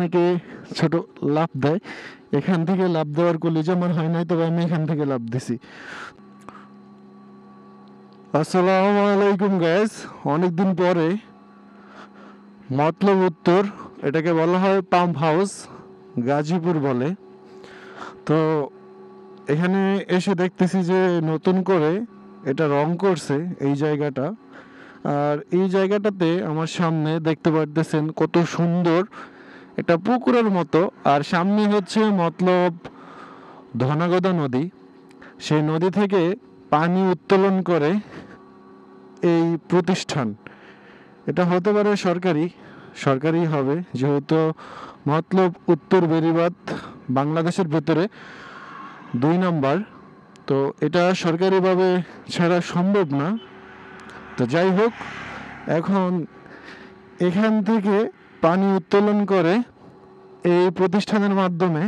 অনেকে ছোট লাফ দেয়, এখান থেকে লাফ দেওয়ার কলিজা আমার হয় নাই, তবে আমি এখান থেকে লাফ দিছি। আসসালামু আলাইকুম গাইস, অনেকদিন পরে মতলব উত্তর, এটাকে বলা হয় পাম্প হাউস, গাজীপুর বলে। তো এখানে এসে দেখতেছি যে নতুন করে এটা রং করছে এই জায়গাটা। আর এই জায়গাটাতে আমার সামনে দেখতে পারতেছেন কত সুন্দর একটা পুকুরের মতো, আর সামনে হচ্ছে মতলব ধনাগদা নদী। সেই নদী থেকে পানি উত্তোলন করে এই প্রতিষ্ঠান। এটা হতে পারে সরকারি হবে, যেহেতু মতলব উত্তর বেড়িবাঁধ বাংলাদেশের ভেতরে 2 নাম্বার, তো এটা সরকারিভাবে ছাড়া সম্ভব না। তো যাই হোক, এখন এখান থেকে পানি উত্তোলন করে এই প্রতিষ্ঠানের মাধ্যমে,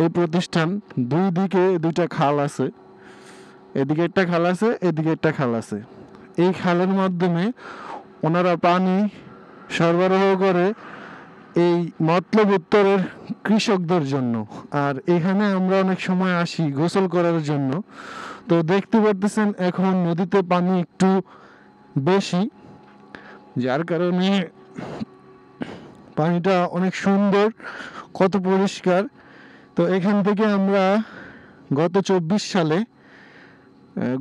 এই প্রতিষ্ঠান 2 দিকে 2টা খাল আছে, এদিকে একটা খাল আছে, এদিকে একটা খাল আছে। এই খালের মাধ্যমে ওনারা পানি সরবরাহ করে এই মতলব উত্তরের কৃষকদের জন্য। আর এখানে আমরা অনেক সময় আসি গোসল করার জন্য। তো দেখতে পারতেছেন এখন নদীতে পানি একটু বেশি, যার কারণে পানিটা অনেক সুন্দর, কত পরিষ্কার। তো এখান থেকে আমরা গত 24 সালে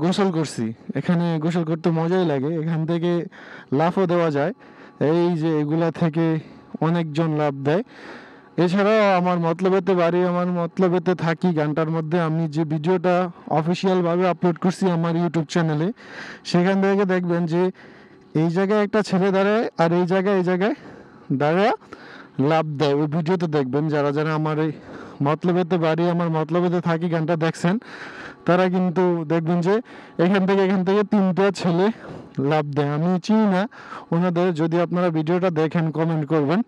গোসল করছি। এখানে গোসল করতে মজাই লাগে, এখান থেকে লাফও দেওয়া যায়। এই যে এগুলা থেকে অনেকজন লাফ দেয়। এছাড়াও আমার মতলবেতে বাড়ি, আমার মতলবেতে থাকি গানটার মধ্যে আমি যে ভিডিওটা অফিসিয়ালভাবে আপলোড করছি আমার ইউটিউব চ্যানেলে, সেখান থেকে দেখবেন যে এই জায়গায় একটা ছেলে দাঁড়ায় আর এই জায়গায় দাঁড়ায় লাফ দেয়। ওই ভিডিওতে দেখবেন, যারা যারা আমার এই মতলবেতে বাড়ি, আমার মতলবেতে থাকি গানটা দেখছেন, তারা কিন্তু দেখবেন যে এখান থেকে 3টা ছেলে লাফ দেয়। আমি চিনি না ওনাদের, যদি আপনারা ভিডিওটা দেখেন কমেন্ট করবেন।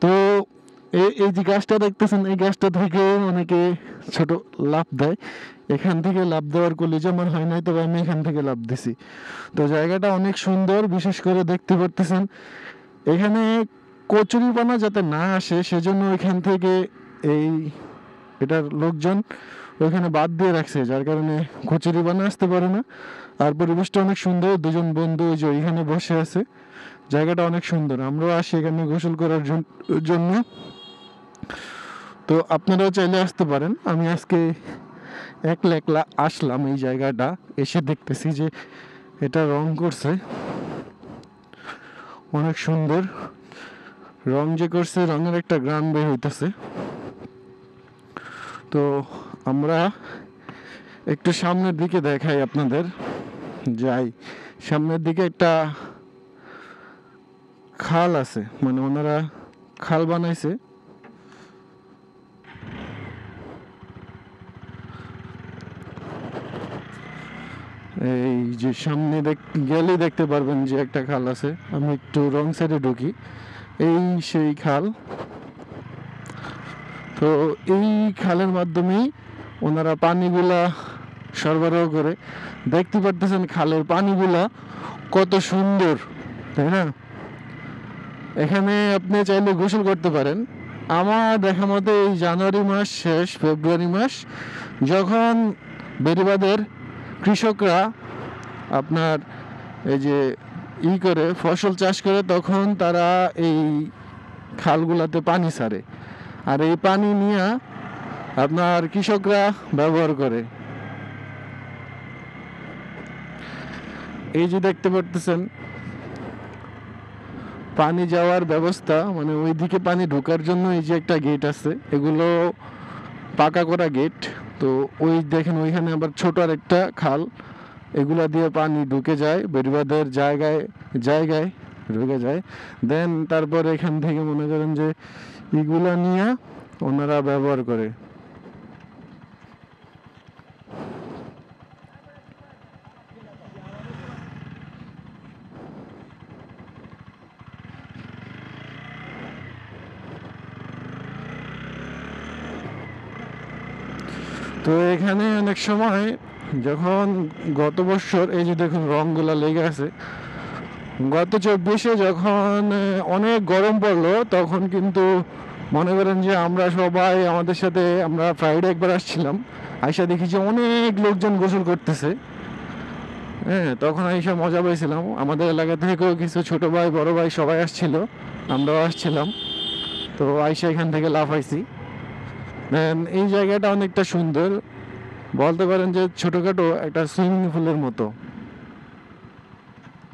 তো এই যে গাছটা দেখতেছেন, এই গাছটা থেকে অনেকে ছোট লাফ দেয়, এখান থেকে লাফ দেওয়ার কলিজা আমার হয় নাই, তবে আমি এখান থেকে লাফ দিছি। তো জায়গাটা অনেক সুন্দর, বিশেষ করে দেখতে পারতেছেন এখানে কচুরিপানা যাতে না আসে সেজন্য এখান থেকে এটার লোকজন ওইখানে বাদ দিয়ে রাখছে, যার কারণে কচুরিপানা আসতে পারে না। আর পরিবেশটা অনেক সুন্দর, 2জন বন্ধু ওই যে ওইখানে বসে আছে, জায়গাটা অনেক সুন্দর। আমরাও আসি এখানে গোসল করার জন্য। তো আপনারাও চাইলে আসতে পারেন। আমি আজকে একলা একলা আসলাম এই জায়গাটা, এসে দেখতেছি যে এটা রং করছে অনেক সুন্দর। রং যে করছে, রঙের একটা গ্রাম বের হইতেছে। তো আমরা একটু সামনের দিকে দেখাই আপনাদের, যাই সামনের দিকে। একটা খাল আছে, মানে ওনারা খাল বানাইছে। এই যে সামনে গেলেই দেখতে পারবেন যে একটা খাল আছে। আমি একটু রং সাইডে ঢুকি, এই সেই খাল। তো এই খালের মাধ্যমেই ওনারা পানিগুলা সরবরাহ করে। দেখতে পারতেছেন খালের পানিগুলা কত সুন্দর, তাই না? এখানে আপনি চাইলে গোসল করতে পারেন। আমার দেখা মতে এই জানুয়ারি মাস শেষ, ফেব্রুয়ারি মাস, যখন বেড়িবাঁধের কৃষকরা আপনার এই যে করে ফসল চাষ করে, তখন তারা এই খালগুলাতে পানি ছাড়ে, আর এই পানি নিয়ে আপনার কৃষকরা ব্যবহার করে। এই যে দেখতে পারতেছেন পানি যাওয়ার ব্যবস্থা, মানে ওইদিকে পানি ঢোকার জন্য এই যে একটা গেট আছে, এগুলো পাকা করা গেট। তো ওই দেখেন ওইখানে আবার ছোট আর একটা খাল, এগুলা দিয়ে পানি ঢুকে যায় বেড়িবাঁধের জায়গায় জায়গায় ঢুকে যায়। দেন তারপর এখান থেকে মনে করেন যে এগুলা নিয়ে ওনারা ব্যবহার করে। তো এখানে অনেক সময়, যখন গত বছর এই যে দেখুন রংগুলা লেগে আছে, গত 24-এ যখন অনেক গরম পড়লো তখন কিন্তু মনে করেন যে আমরা সবাই আমাদের সাথে আমরা ফ্রাইডে একবার আসছিলাম, আইসা দেখি যে অনেক লোকজন গোসল করতেছে। হ্যাঁ, তখন আইসা মজা পাইছিলাম। আমাদের এলাকা থেকেও কিছু ছোট ভাই বড় ভাই সবাই আসছিল, আমরাও আসছিলাম। তো আইসা এখান থেকে লাফাইছি। এই জায়গাটা অনেকটা সুন্দর, বলতে পারেন যে ছোটখাটো একটা সুইমিং পুলের মতো।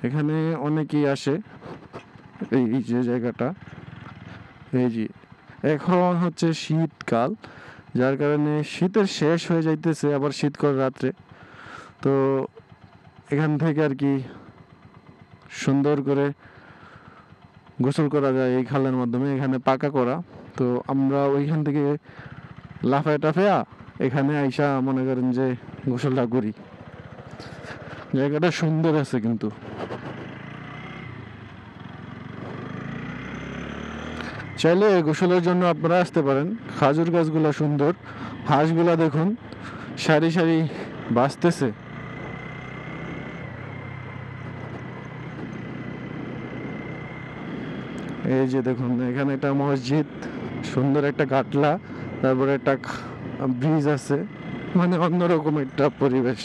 এখানে অনেকেই আসে। এই যে জায়গাটা, এই যে এখন হচ্ছে শীতকাল, যার কারণে শীতের শেষ হয়ে যাইতেছে, আবার শীত করে রাত্রে। তো এখান থেকে আর কি সুন্দর করে গোসল করা যায় এই খালের মাধ্যমে। এখানে পাকা করা, তো আমরা ওইখান থেকে লাফায় টাফায়া এখানে আইসা মনে করেন যে গোসলটা করি। জায়গাটা সুন্দর আছে কিন্তু। চাইলে গোসলের জন্য আপনারা আসতে পারেন। খাজুর গাছগুলা সুন্দর, হাঁসগুলা দেখুন সারি সারি বাঁচতেছে। এই যে দেখুন এখানে একটা মসজিদ, সুন্দর একটা কাটলা, তারপরে একটা ব্রিজ আছে, মানে অন্যরকম একটা পরিবেশ।